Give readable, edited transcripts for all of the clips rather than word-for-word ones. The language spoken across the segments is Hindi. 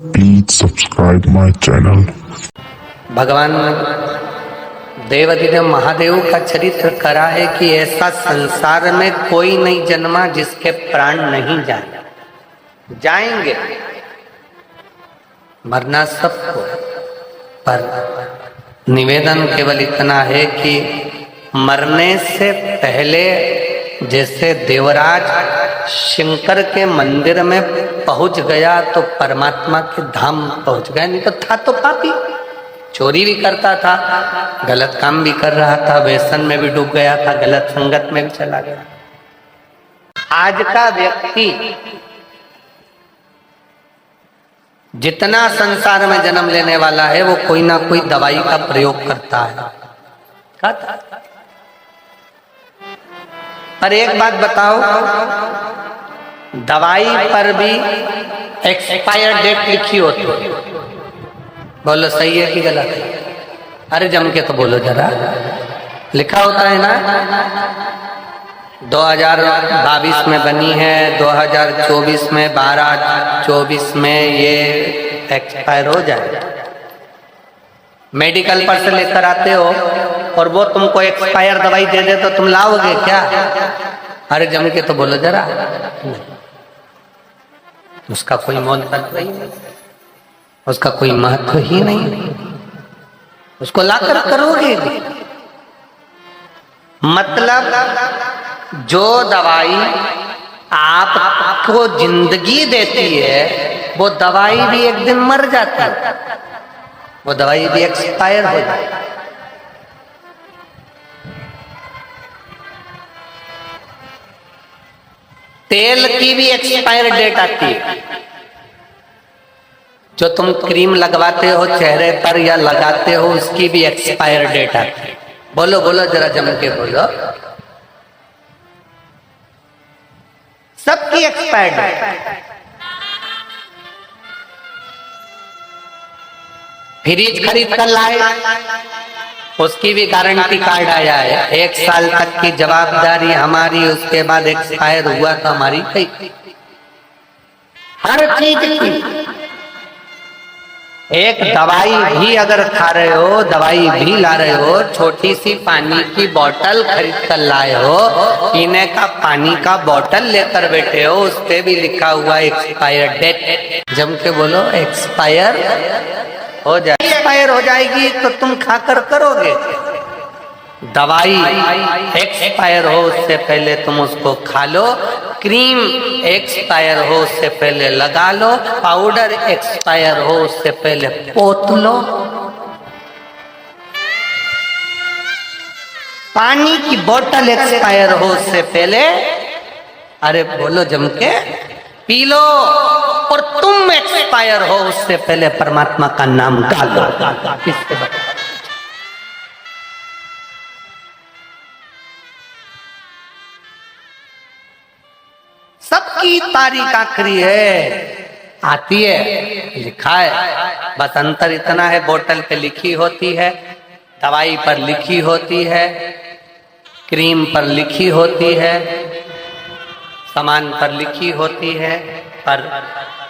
Please subscribe my channel. भगवान देवाधिदेव महादेव का चरित्र करा है कि ऐसा संसार में कोई नहीं जन्मा जिसके प्राण नहीं जाए, जाएंगे, मरना सबको। पर निवेदन केवल इतना है कि मरने से पहले जैसे देवराज शंकर के मंदिर में पहुंच गया तो परमात्मा के धाम पहुंच गया, नहीं तो था तो पापी, चोरी भी करता था, गलत काम भी कर रहा था, व्यसन में भी डूब गया था, गलत संगत में भी चला गया। आज का व्यक्ति जितना संसार में जन्म लेने वाला है वो कोई ना कोई दवाई का प्रयोग करता है। पर एक बात बताओ, दवाई पर भी एक्सपायर डेट लिखी होती है। बोलो सही है कि गलत है? अरे जम के तो बोलो जरा, लिखा होता है ना 2022 में बनी है, 2024 में 12/24 में ये एक्सपायर हो जाए। मेडिकल पर से लेकर आते हो और वो तुमको एक्सपायर दवाई दे दे तो तुम लाओगे क्या? अरे जम के तो बोलो जरा, उसका कोई मोल तत्व ही नहीं, उसका कोई महत्व ही नहीं, उसको लाकर करोगे। मतलब जो दवाई आपको जिंदगी देती है वो दवाई भी एक दिन मर जाती है, वो दवाई भी एक्सपायर हो जाती है। तेल की भी एक्सपायर डेट आती है। जो तुम क्रीम लगवाते हो चेहरे पर या लगाते हो उसकी भी एक्सपायर डेट आती है। बोलो बोलो जरा जम के बोलो, सबकी एक्सपायर डेट। फ्रिज खरीद कर लाए, उसकी भी गारंटी कार्ड आया है, 1 साल तक की जवाबदारी हमारी, उसके बाद एक्सपायर हुआ तो हमारी गई। हर चीज की एक दवाई भी अगर खा रहे हो, दवाई भी ला रहे हो, छोटी सी पानी की बोतल खरीद कर लाए हो, पीने का पानी का बोतल लेकर बैठे हो, उस पे भी लिखा हुआ एक्सपायर डेट। जम के बोलो एक्सपायर हो जाए, एक्सपायर हो जाएगी तो तुम खाकर करोगे। दवाई एक्सपायर हो उससे पहले तुम उसको खा लो, क्रीम एक्सपायर हो उससे पहले लगा लो, पाउडर एक्सपायर हो उससे पहले पोत लो, पानी की बोतल एक्सपायर हो उससे पहले, अरे बोलो जम के, पी लो। और तुम एक्सपायर हो उससे पहले परमात्मा का नाम डालो। किससे बताओ? सबकी तारीख आखिरी है, आती है, लिखा है, बस अंतर इतना है बोतल पे लिखी होती है, दवाई पर लिखी होती है, क्रीम पर लिखी होती है, सामान पर लिखी होती है, पर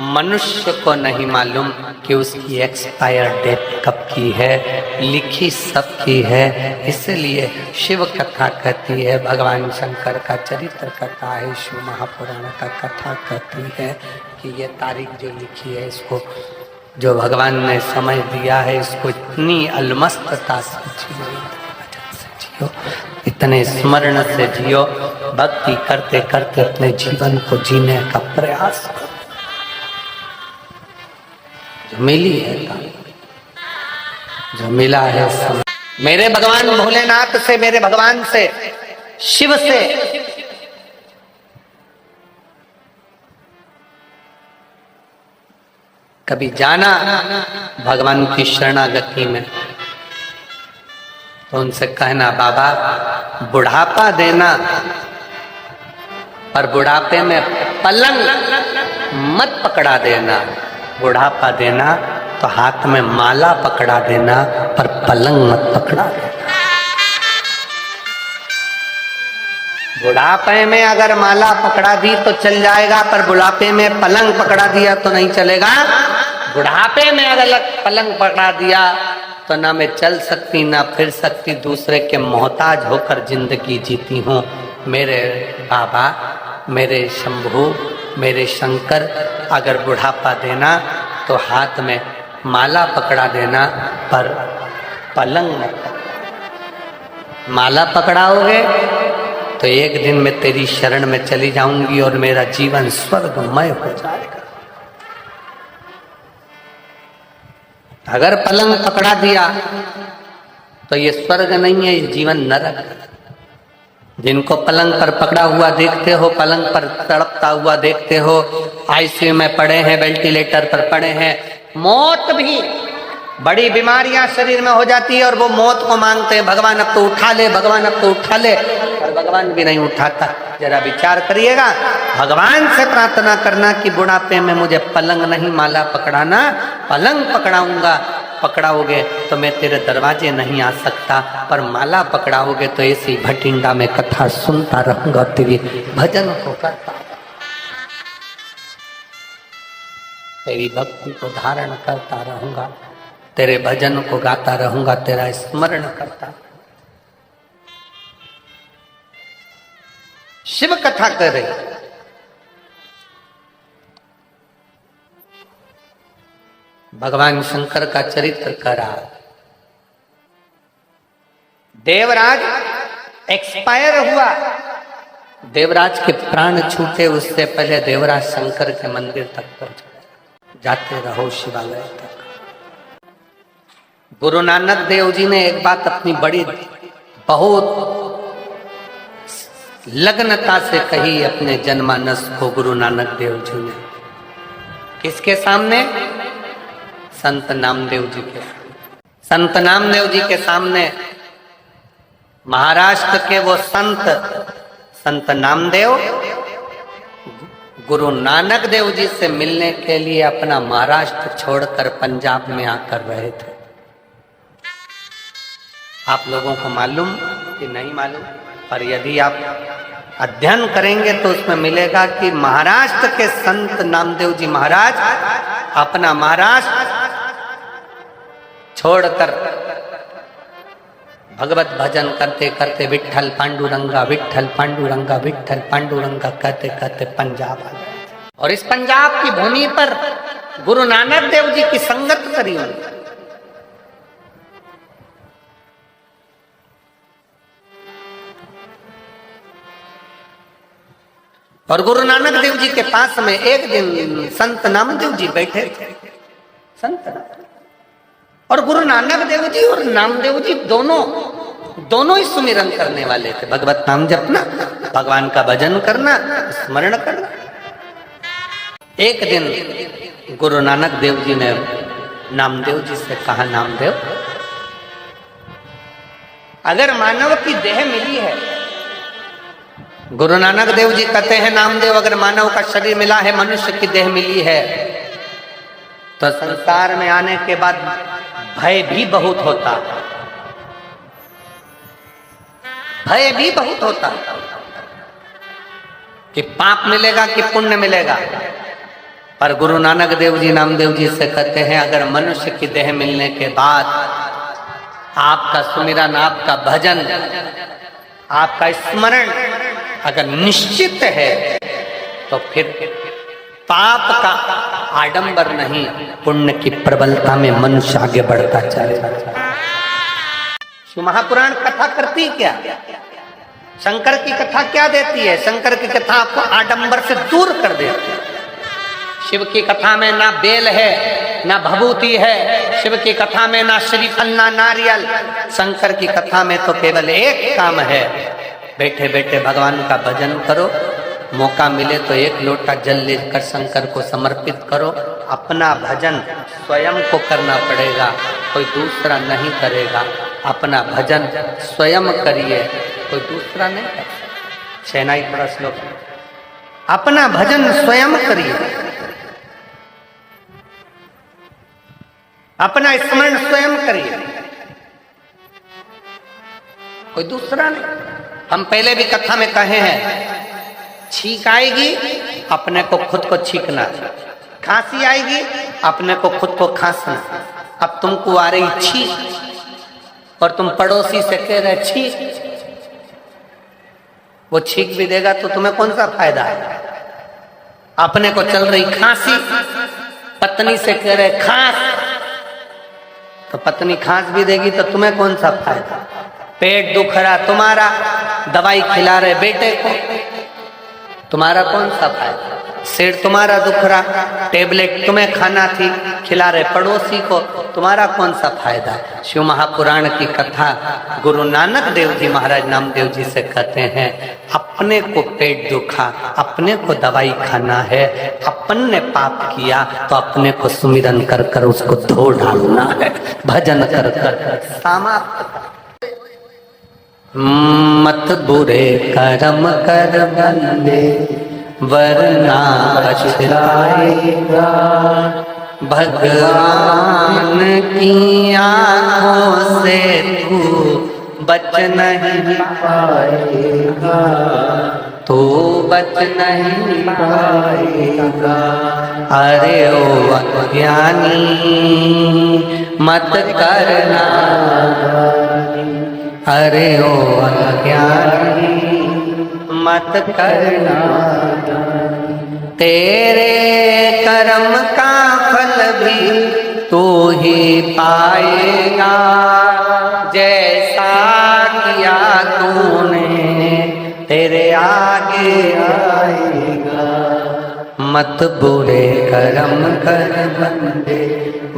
मनुष्य को नहीं मालूम कि उसकी एक्सपायर डेट कब की है। लिखी सबकी है, इसलिए शिव कथा कहती है, भगवान शंकर का चरित्र कथा है, शिव महापुराण का कथा कहती है कि ये तारीख जो लिखी है इसको, जो भगवान ने समय दिया है, इसको इतनी अलमस्तता से जियो, इतने स्मरण से जियो, भक्ति करते करते अपने जीवन को जीने का प्रयास करो। जो मिली है, जो मिला है समय, मेरे भगवान भोलेनाथ से, मेरे भगवान से, शिव से कभी जाना भगवान की शरणागति में तो उनसे कहना, बाबा बुढ़ापा देना, पर बुढ़ापे में पलंग मत पकड़ा देना। बुढ़ापा देना तो हाथ में माला पकड़ा देना, पर पलंग मत पकड़ा देना। बुढ़ापे में अगर माला पकड़ा दी तो चल जाएगा, पर बुढ़ापे में पलंग पकड़ा दिया तो नहीं चलेगा। बुढ़ापे में अगर पलंग पकड़ा दिया तो ना मैं चल सकती ना फिर सकती, दूसरे के मोहताज होकर जिंदगी जीती हूँ। मेरे बाबा, मेरे शंभू, मेरे शंकर, अगर बुढ़ापा देना तो हाथ में माला पकड़ा देना, पर पलंग मत। माला पकड़ाओगे तो एक दिन मैं तेरी शरण में चली जाऊंगी और मेरा जीवन स्वर्गमय हो जाएगा। अगर पलंग पकड़ा दिया तो ये स्वर्ग नहीं है, ये जीवन नरक है। जिनको पलंग पर पकड़ा हुआ देखते हो, पलंग पर तड़पता हुआ देखते हो, आईसीयू में पड़े हैं, वेंटिलेटर पर पड़े हैं, मौत भी, बड़ी बीमारियां शरीर में हो जाती है और वो मौत को मांगते हैं, भगवान अब तो उठा ले, भगवान अब तो उठा ले, और भगवान भी नहीं उठाता। जरा विचार करिएगा, भगवान से प्रार्थना करना कि बुढ़ापे में मुझे पलंग नहीं माला पकड़ाना, पलंग पकड़ाऊंगा, पकड़ाओगे तो मैं तेरे दरवाजे नहीं आ सकता, पर माला पकड़ाओगे तो ऐसी भटिंडा में कथा सुनता रहूंगा, तेरी भजन को करता, तेरी भक्ति को धारण करता रहूंगा, तेरे भजन को गाता रहूंगा, तेरा स्मरण करता। शिव कथा कर रहे, भगवान शंकर का चरित्र करा। देवराज एक्सपायर हुआ, देवराज के प्राण छूटे उससे पहले देवराज शंकर के मंदिर तक पहुंचे। जाते रहो शिवालय तक। गुरु नानक देव जी ने एक बात अपनी बड़ी बहुत लग्नता से कही अपने जनमानस को। गुरु नानक देव जी ने किसके सामने? संत नामदेव जी के। संत नामदेव जी के सामने महाराष्ट्र के वो संत नामदेव गुरु नानक देव जी से मिलने के लिए अपना महाराष्ट्र छोड़कर पंजाब में आकर रहे थे। आप लोगों को मालूम कि नहीं मालूम, पर यदि आप अध्ययन करेंगे तो उसमें मिलेगा कि महाराष्ट्र के संत नामदेव जी महाराज अपना महाराष्ट्र छोड़कर भगवत भजन करते करते विठ्ठल पांडुरंगा विठ्ठल पांडुरंगा विठ्ठल पांडुरंगा कहते कहते पंजाब आ गए। और इस पंजाब की भूमि पर गुरु नानक देव जी की संगत करी उन्होंने। और गुरु नानक देव जी के पास में एक दिन संत नामदेव जी बैठे थे। संत और गुरु नानक देव जी और नामदेव जी दोनों ही सुमिरन करने वाले थे। भगवत नाम जपना, भगवान का भजन करना, स्मरण करना। एक दिन गुरु नानक देव जी ने नामदेव जी से कहा, नामदेव, अगर मानव की देह मिली है, गुरु नानक देव जी कहते हैं, नामदेव, अगर मानव का शरीर मिला है, मनुष्य की देह मिली है, तो संसार में आने के बाद भय भी बहुत होता है। भय भी बहुत होता है कि पाप मिलेगा कि पुण्य मिलेगा। पर गुरु नानक देव जी नामदेव जी से कहते हैं, अगर मनुष्य की देह मिलने के बाद आपका सुमिरन, आपका भजन, आपका स्मरण अगर निश्चित है, तो फिर पाप का आडंबर नहीं, पुण्य की प्रबलता में मनुष्य आगे बढ़ता चलेगा। शिव महापुराण कथा करती क्या? शंकर की कथा क्या देती है? शंकर की कथा आपको आडंबर से दूर कर देती है। शिव की कथा में ना बेल है, ना भभूति है। शिव की कथा में ना श्रीफल, ना नारियल। शंकर की कथा में तो केवल एक काम है, बैठे बैठे भगवान का भजन करो, मौका मिले तो एक लोटा जल लेकर शंकर को समर्पित करो। अपना भजन स्वयं को करना पड़ेगा, कोई दूसरा नहीं करेगा। अपना भजन स्वयं करिए, कोई दूसरा नहीं करेगा। शहनाई थोड़ा श्लोक, अपना भजन स्वयं करिए, अपना स्मरण स्वयं करिए, कोई दूसरा नहीं। हम पहले भी कथा में कहे हैं, छींक आएगी, अपने को खुद को छींकना, खांसी आएगी, अपने को खुद को खांसना। अब तुमको आ रही छी और तुम पड़ोसी से कह रहे छी, वो छींक भी देगा तो तुम्हें कौन सा फायदा है। अपने को चल रही खांसी, पत्नी से कह रहे खांस, तो पत्नी खांस भी देगी तो तुम्हें कौन सा फायदा। पेट दुख रहा तुम्हारा, दवाई खिला रहे बेटे को, तुम्हारा कौन सा फायदा। सिर तुम्हारा दुख रहा, टेबलेट तुम्हें खाना थी, खिला रहे पड़ोसी को, तुम्हारा कौन सा फायदा। शिव महापुराण की कथा गुरु नानक देव जी महाराज नामदेव जी से कहते हैं, अपने को पेट दुखा, अपने को दवाई खाना है, अपन ने पाप किया तो अपने को सुमिरन कर कर उसको धो डालना है, भजन कर कर समाप्त। मत बुरे कर्म कर बंदे वरना पछताएगा, भगवान की आँखों से तू बच नहीं पाएगा, तू बच नहीं पाएगा। अरे ओ अज्ञानी मत करना, अरे ओ अज्ञानी मत करना, तेरे कर्म का फल भी तू ही पाएगा, जैसा किया तूने तेरे आगे आएगा। मत बुरे कर्म कर बंदे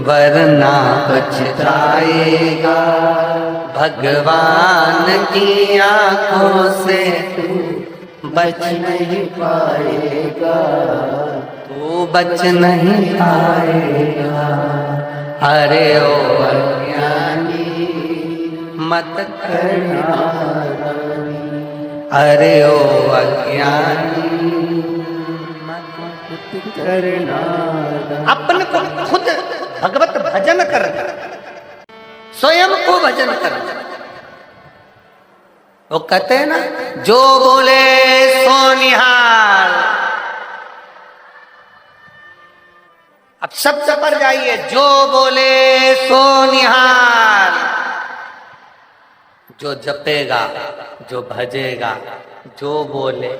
वरना पछताएगा, भगवान की आँखों से तू बच नहीं पाएगा, तू बच नहीं पाएगा। अरे ओ अज्ञानी मत करना, अरे ओ अज्ञानी मत करना। अपन को खुद भगवत भजन कर, स्वयं को भजन कर। वो कहते हैं ना, जो बोले सो निहाल। अब शब्द पर जाइए, जो बोले सो निहाल। जो जपेगा, जो भजेगा, जो बोले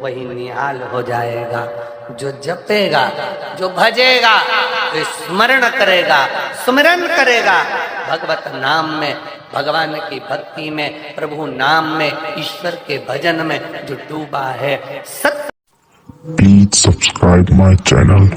वही निहाल हो जाएगा। जो जपेगा, जो भजेगा, जो स्मरण करेगा, सुमिरन करेगा भगवत नाम में, भगवान की भक्ति में, प्रभु नाम में, ईश्वर के भजन में जो डूबा है, सत्य। Please subscribe my channel.